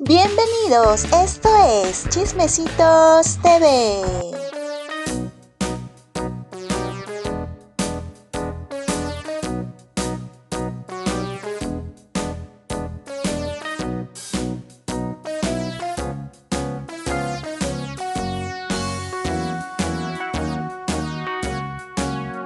Bienvenidos, esto es Chismecitos TV.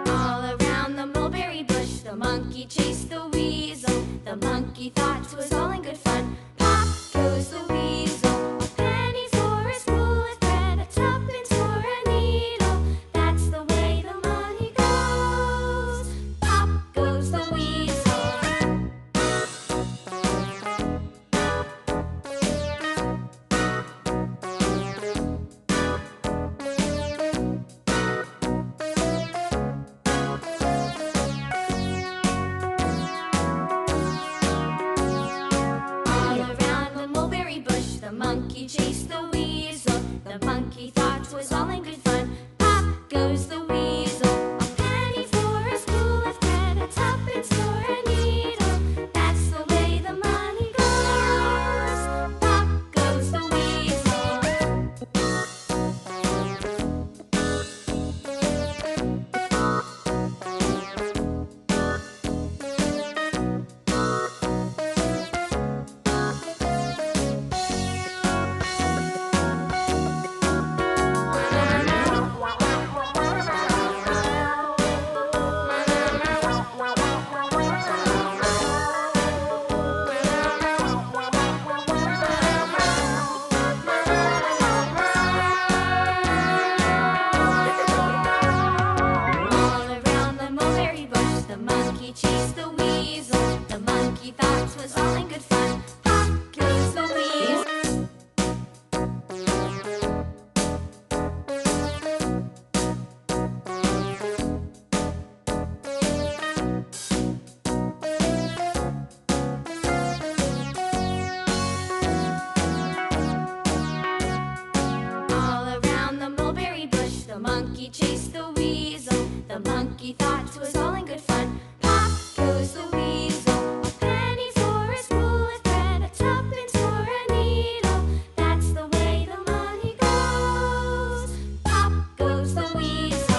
All around the mulberry bush, the monkey chased the weasel. The monkey thought it was all in good fun. Pop goes the weasel. A penny for a spool of thread, a tuppence for a needle. That's the way the money goes. Pop goes the weasel. All around the mulberry bush, the monkey chased the weasel. The monkey thought it was all in good fun. Pop goes the weasel. A penny for a spool of thread, a tuppence for a needle. That's the way the money goes. Pop goes the weasel. All around the mulberry bush, the monkey chased the weasel. The monkey thought it was all in good fun. Pop goes the weasel. All around the mulberry bush, the monkey chased the weasel. The monkey thought it was all in good fun. Pop goes the weasel. A penny for a spool of thread, a tuppence for a needle. That's the way the money goes. Pop goes the weasel.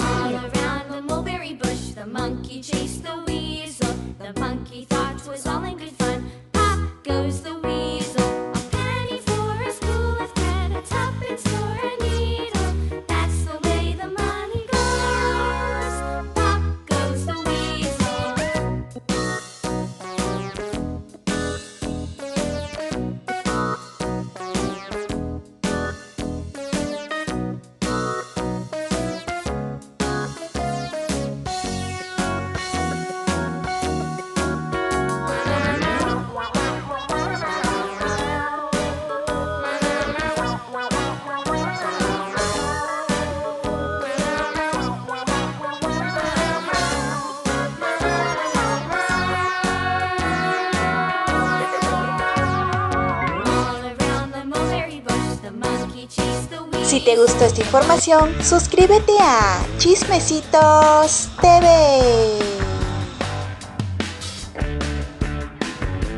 All around the mulberry bush, the monkey chased the weasel. The monkey thought it was all in good fun. Pop goes the weasel. A penny for a spool of thread, a tuppence for a needle. That's the way the money goes. Pop goes the weasel. All around the mulberry bush, the monkey chased the weasel. Si te gustó esta información, suscríbete a Chismecitos TV.